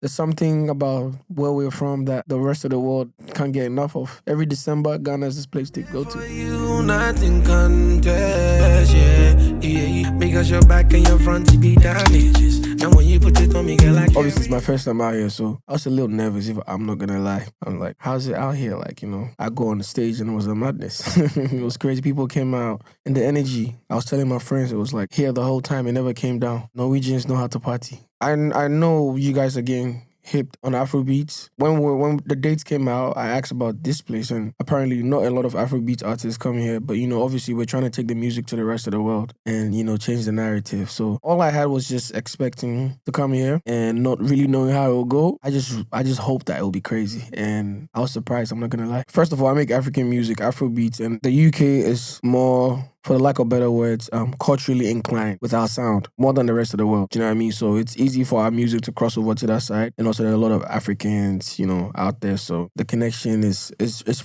There's something about where we're from that the rest of the world can't get enough of. Every December, Ghana is this place to go to. For you, nothing contest, yeah. Because your back and your front, you be damages. And when you put it on me, get like. Obviously, it's my first time out here, so I was a little nervous, if I'm not gonna lie. I'm like, how's it out here? Like, I go on the stage and it was a madness. It was crazy. People came out and the energy, I was telling my friends, it was like here the whole time. It never came down. Norwegians know how to party. I know you guys are getting hipped on Afrobeats. When the dates came out, I asked about this place, and apparently not a lot of Afrobeat artists come here. But obviously we're trying to take the music to the rest of the world and change the narrative. So all I had was just expecting to come here and not really knowing how it will go. I just hope that it will be crazy, and I was surprised. I'm not gonna lie. First of all, I make African music, Afrobeats, and the UK is more, for the lack of better words, culturally inclined with our sound more than the rest of the world. Do you know what I mean? So it's easy for our music to cross over to that side. And also there are a lot of Africans, out there. So the connection is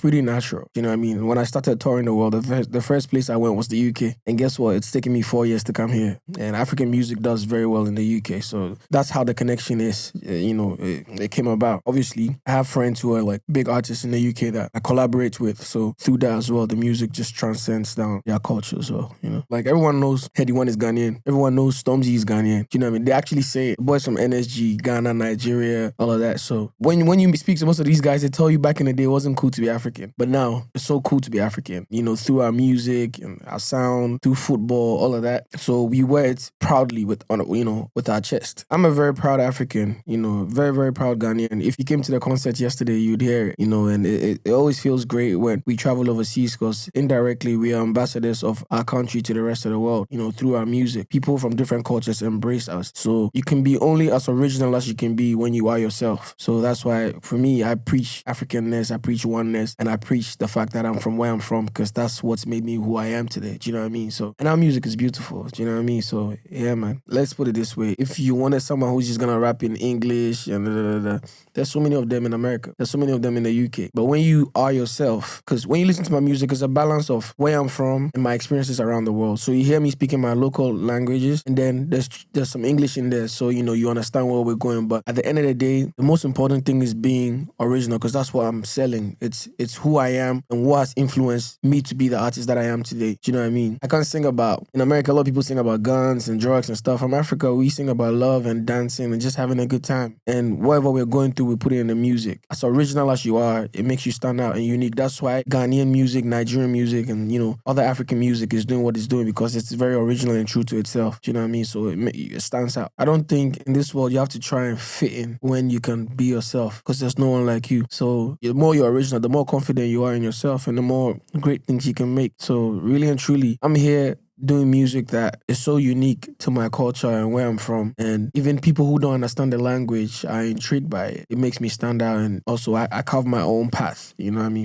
pretty natural. Do you know what I mean? When I started touring the world, the first place I went was the UK. And guess what? It's taken me 4 years to come here. And African music does very well in the UK. So that's how the connection is. It came about. Obviously, I have friends who are like big artists in the UK that I collaborate with. So through that as well, the music just transcends down their culture as well, Like everyone knows Heady One is Ghanaian. Everyone knows Stormzy is Ghanaian. Do you know what I mean? They actually say it. Boys from NSG, Ghana, Nigeria, all of that. So when you speak to most of these guys, they tell you back in the day it wasn't cool to be African. But now it's so cool to be African, through our music and our sound, through football, all of that. So we wear it proudly with our chest. I'm a very proud African, very, very proud Ghanaian. If you came to the concert yesterday, you'd hear it, and it always feels great when we travel overseas because indirectly we are ambassadors of our country to the rest of the world, through our music. People from different cultures embrace us. So you can be only as original as you can be when you are yourself. So that's why, for me, I preach Africanness, I preach oneness, and I preach the fact that I'm from where I'm from because that's what's made me who I am today. Do you know what I mean? So, and our music is beautiful. Do you know what I mean? So, yeah, man. Let's put it this way. If you wanted someone who's just gonna rap in English and there's so many of them in America. There's so many of them in the UK. But when you are yourself, because when you listen to my music, it's a balance of where I'm from and my experiences around the world. So you hear me speaking my local languages, and then there's some English in there, so you understand where we're going. But at the end of the day, the most important thing is being original, because that's what I'm selling. It's who I am and what has influenced me to be the artist that I am today. Do you know what I mean? I can't sing about, in America, a lot of people sing about guns and drugs and stuff. From Africa, we sing about love and dancing and just having a good time. And whatever we're going through, we put it in the music. As original as you are, it makes you stand out and unique. That's why Ghanaian music, Nigerian music, and other African music is doing what it's doing, because it's very original and true to itself. Do you know what I mean? So it stands out. I don't think in this world you have to try and fit in when you can be yourself, because there's no one like you. So the more you're original, the more confident you are in yourself, and the more great things you can make. So really and truly, I'm here doing music that is so unique to my culture and where I'm from. And even people who don't understand the language are intrigued by it. It makes me stand out. And also I carve my own path,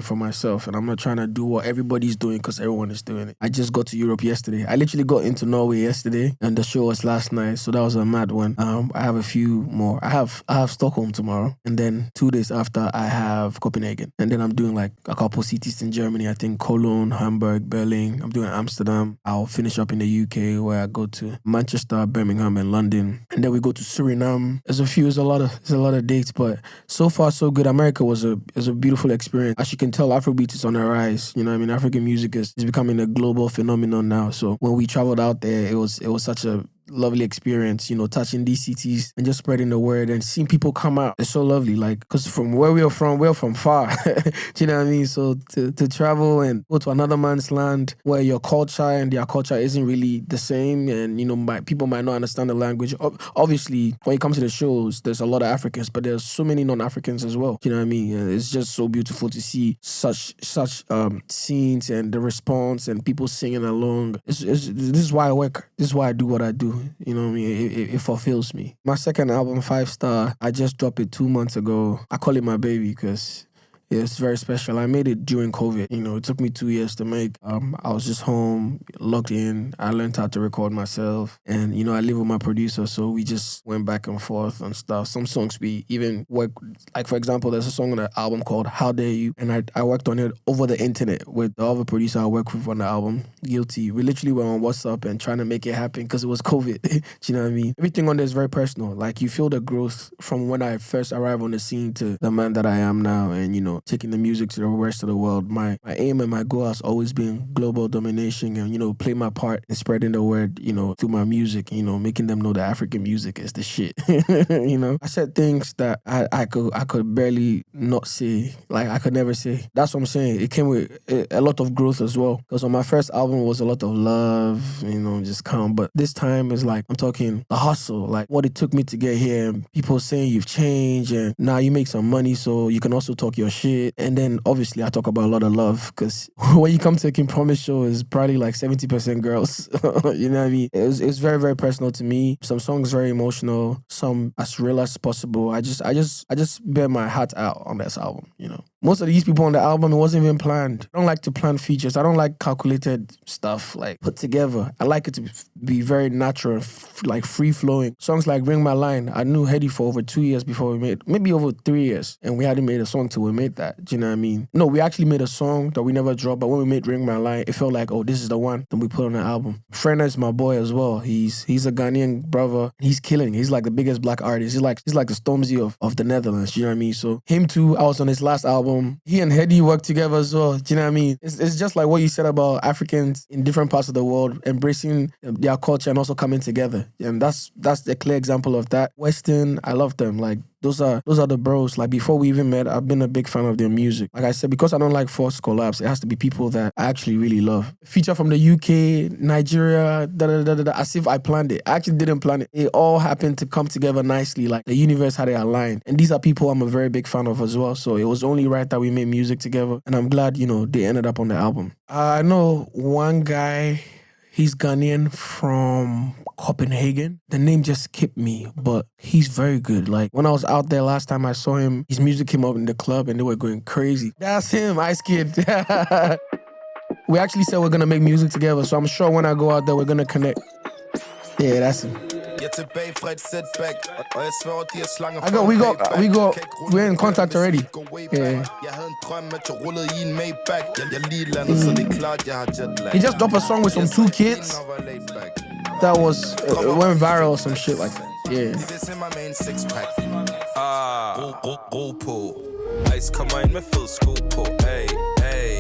for myself. And I'm not trying to do what everybody's doing because everyone is doing it. I just got to Europe yesterday. I literally got into Norway yesterday, and the show was last night. So that was a mad one. I have a few more. I have Stockholm tomorrow. And then 2 days after, I have Copenhagen. And then I'm doing like a couple cities in Germany. I think Cologne, Hamburg, Berlin. I'm doing Amsterdam. I'll finish up in the UK, where I go to Manchester, Birmingham, and London, and then we go to Suriname. There's a lot of dates, but so far so good. America was a beautiful experience. As you can tell, Afrobeat is on the rise. African music is becoming a global phenomenon now. So when we traveled out there, it was such a lovely experience, touching these cities and just spreading the word and seeing people come out. It's so lovely, because from where we're from far. Do you know what I mean? So to travel and go to another man's land where your culture and their culture isn't really the same, and people might not understand the language. Obviously, when it comes to the shows, there's a lot of Africans, but there's so many non-Africans as well. Do you know what I mean? It's just so beautiful to see such scenes and the response and people singing along. This is why I work. This is why I do what I do. You know what I mean? It fulfills me. My second album, 5 Star, I just dropped it 2 months ago. I call it my baby because Yeah, it's very special. I made it during COVID. You know, it took me 2 years to make. I was just home, logged in. I learned how to record myself. And, you know, I live with my producer, so we just went back and forth and stuff. Some songs we even work, like for example, there's a song on the album called How Dare You? And I worked on it over the internet with the other producer I work with on the album, Yltv. We literally were on WhatsApp and trying to make it happen because it was COVID. Do you know what I mean? Everything on there is very personal. Like you feel the growth from when I first arrived on the scene to the man that I am now, and, you know, taking the music to the rest of the world. My aim and my goal has always been global domination and, you know, play my part in spreading the word, you know, through my music, you know, making them know that African music is the shit. You know, I said things that I could barely not say, like I could never say. That's what I'm saying. It came with a lot of growth as well. Because on my first album it was a lot of love, you know, just calm. But this time is like, I'm talking the hustle, like what it took me to get here, and people saying you've changed and now you make some money so you can also talk your shit. And then obviously I talk about a lot of love because when you come to a King Promise show, it's probably like 70% girls. You know what I mean? It's very, very personal to me. Some songs very emotional, some as real as possible. I just bear my heart out on this album, you know. Most of these people on the album, it wasn't even planned. I don't like to plan features. I don't like calculated stuff, like put together. I like it to be very natural, like free-flowing. Songs like Ring My Line, I knew Hedy for over 2 years before we made, maybe over 3 years. And we hadn't made a song till we made that. Do you know what I mean? No, we actually made a song that we never dropped, but when we made Ring My Line, it felt like, oh, this is the one. Then we put on the album. Frenna is my boy as well. He's a Ghanaian brother. He's killing. He's like the biggest black artist. He's like the Stormzy of the Netherlands. Do you know what I mean? So him too, I was on his last album. He and Hedy work together as well. Do you know what I mean? It's just like what you said about Africans in different parts of the world embracing their culture and also coming together. And that's a clear example of that. Western, I love them. Like those are the bros. Like before we even met, I've been a big fan of their music. Like I said, because I don't like forced collabs, it has to be people that I actually really love. Feature from the UK, Nigeria, as if I planned it. I actually didn't plan it. It all happened to come together nicely. Like the universe had it aligned. And these are people I'm a very big fan of as well. So it was only right that we made music together. And I'm glad, you know, they ended up on the album. I know one guy, he's Ghanaian from Copenhagen. The name just skipped me, but he's very good. Like when I was out there last time I saw him, his music came up in the club and they were going crazy. That's him, Icekiid. We actually said we're gonna make music together, so I'm sure when I go out there we're gonna connect. Yeah, that's him. We're in contact already. Yeah. He just dropped a song with some 2 kids that was went viral or some shit like that. Yeah. Ice come in med fed sko på. Hey, hey.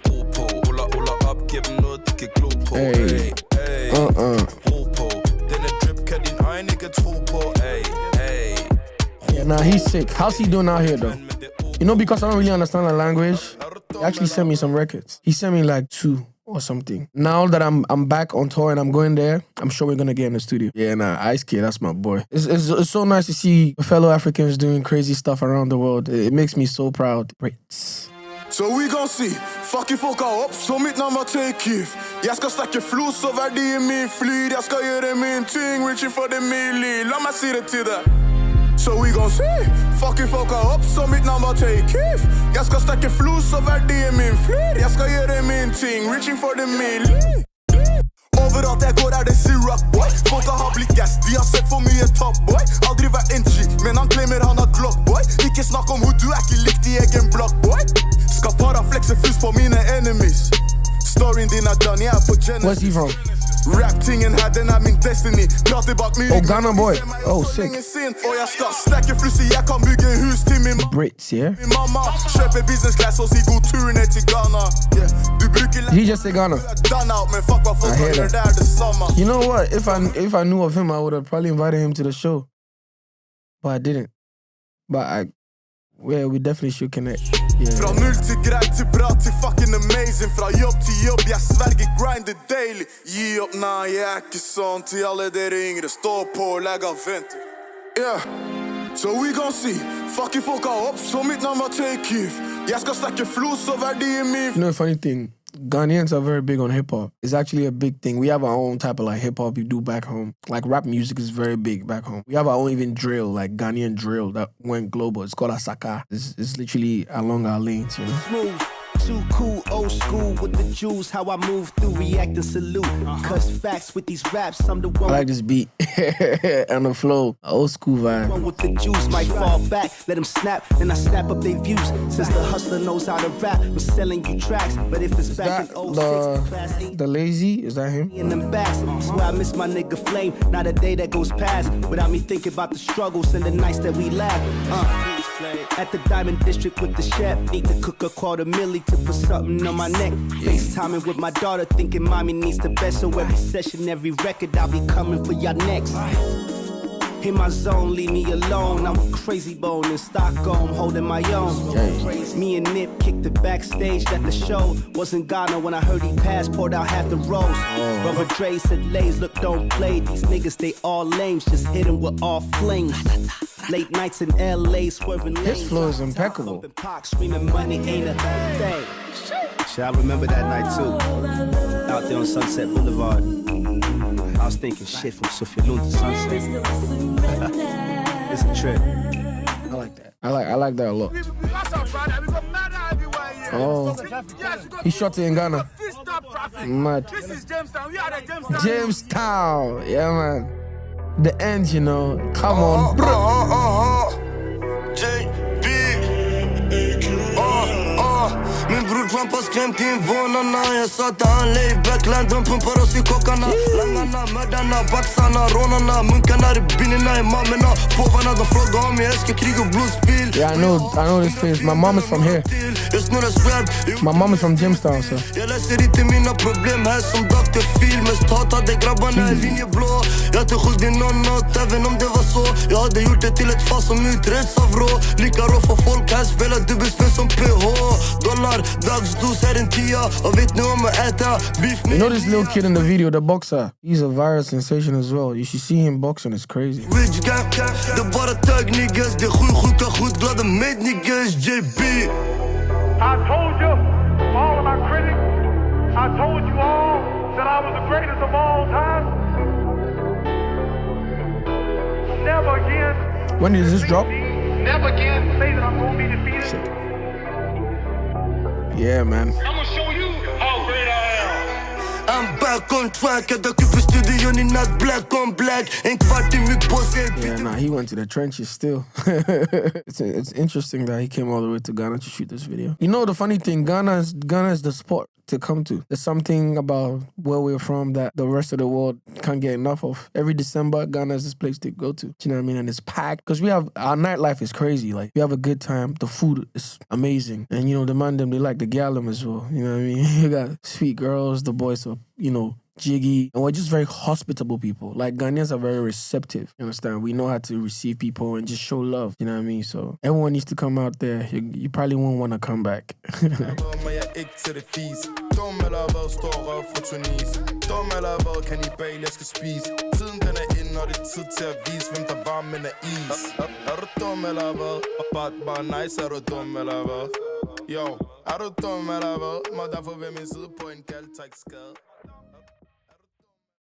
Ro på. Ruller op, giv dem noget, de kan glo på. Hey, hey. Ro på. Denne drip kan din egen ikke tro på. Hey, hey. Yeah, nah, he's sick. How's he doing out here though? You know, because I don't really understand the language, he actually sent me some records. He sent me like 2 or something. Now that I'm back on tour and I'm going there, I'm sure we're gonna get in the studio. Yeah, nah, Icekiid, that's my boy. It's so nice to see fellow Africans doing crazy stuff around the world. It makes me so proud. Britz. So we gon' see, fucking folka upp, så mitt namn var Tay Keith. Jag ska stacka flos och värde i min flyt. Jag ska göra min ting, reaching for the milli. Låt mig se det till det. So we gon' see, fucking folka upp, så mitt namn var Tay Keith. Jag ska stacka flos och värde i min flyt. Jag ska göra min ting, reaching for the milli. Overallt jag går är det Syrup boy. Folka har blivit gäst, de har sett för mig en top boy. Aldrig var en G, men han claimer han har Glock boy. Ikke snakk om hur du är ikke likt i egen block boy. Ska bara flexa fus på mina enemies. Storyn din är done, jag är på Genesis. Where's he from? Rap-tingen här, den är min destiny. Pratar bak min Oh, Ghana boy. Oh, sick. Och jag ska stacka flus i, jag kan bygga hus till min Britz, yeah? Min mamma köper business class och så går turen ner till Ghana. Du brukar He just said Ghana. men fuck vad folk gör där detsamma. You know what? If I knew of him, I would have probably invited him to the show. But I didn't. But we definitely should connect. Yeah. Från null till grej till bra till fucking amazing. Från jobb till jobb, jag svärger grinder daily. Ge upp, nah, jag är inte sån. Till alla där yngre, stå på, lägga vänt. Yeah. So we gon' see, fucking folka upp, så mitt namn var Tay Keith. Jag ska stacka flos och värde i min. You know a funny thing? Ghanaians are very big on hip hop. It's actually a big thing. We have our own type of like hip hop we do back home. Like rap music is very big back home. We have our own even drill, like Ghanaian drill that went global. It's called Asaka. It's literally along our lanes, you know. Smooth. Too cool, old school with the Jews. How I move through, react and salute. Cause facts with these raps, I'm the one. I like this beat and the flow, old school vibe. One with the Jews might fall back, let them snap, then I snap up their views. Since the hustler knows how to rap, I'm selling you tracks. But if it's back in 06, class 8, the Lazee, is that him? in them backs. Swear I miss my nigga Flame. Not a day that goes past without me thinking about the struggles and the nights that we laugh. At the Diamond District with the chef, need to cook $250,000 to put something on my neck. FaceTiming with my daughter, thinking mommy needs the best. So every session, every record, I'll be coming for y'all next. In my zone, leave me alone. I'm a crazy bone in Stockholm, holding my own. Me and Nip kicked it backstage at the show. Wasn't Ghana when I heard he passed, poured out half the rose. Brother Dre said, Lays, look, don't play. These niggas, they all lames, just hit them with all flames. Late nights in LA, swerving lanes. His flow is impeccable. Screaming money ain't a thing. Shit, I remember that night too. Out there on Sunset Boulevard. I was thinking shit from Sophia Loon to Sunset. It's a trip. I like that. I like that a lot. Oh, he shot it in Ghana. Mad. This is Jamestown. We are the Jamestown. Jamestown, yeah, man. The end, you know. Come on, bro. JB. Min bror trampa skrämt in vånarna. Jag sa att han lay backland. De pumpar oss i kockarna. Langarna, mördarna, baxarna, rånarna. Munkarna, ribbinerna, imamerna. Påvarna, de frågar om jag älskar krig och blodspel. Yeah, I know this place. My mom is from here. My mom is from Jamestown, so. Jag läser inte mina problem här som Dr. Phil. Mest hatade grabbarna är linjeblå. Jag tog skuld i något, även om det var så. Jag hade gjort det till ett fall som utreds av rå. Lika rå för folk här, spelar dubbelspel som PH. Dollar, dagsdos här en tia. Och vet nu om att äta beef. You know this little kid in the video, the boxer? He's a viral sensation as well. You should see him boxing, it's crazy. Rich gang, det är bara tag niggas. Det är sjuka, skitglada made niggas, JB. I told you, all of my critics, I told you all that I was the greatest of all time. Never again. When did this drop? Never again say that I'm going to be defeated. Shit. Yeah, man. I'm going to show you how great I am. I'm back on track. Jag dök upp i studion i natt, black on black. En kvart i mitt på sig. Yeah, nah, he went to the trenches still. It's interesting that he came all the way to Ghana to shoot this video. You know the funny thing, Ghana is the spot to come to. There's something about where we're from that the rest of the world can't get enough of. Every December, Ghana is this place to go to. Do you know what I mean? And it's packed. Because our nightlife is crazy. Like, we have a good time. The food is amazing. And, you know, the man them, they like the gallum as well. You know what I mean? You got sweet girls, the boys are, you know, jiggy, and we're just very hospitable people. Like, Ghanaians are very receptive, you understand? We know how to receive people and just show love, you know what I mean? So everyone needs to come out there. You probably won't want to come back. Yo, ErruDumEllaHvad, maar daarvoor weer mijn zoet point, kijk,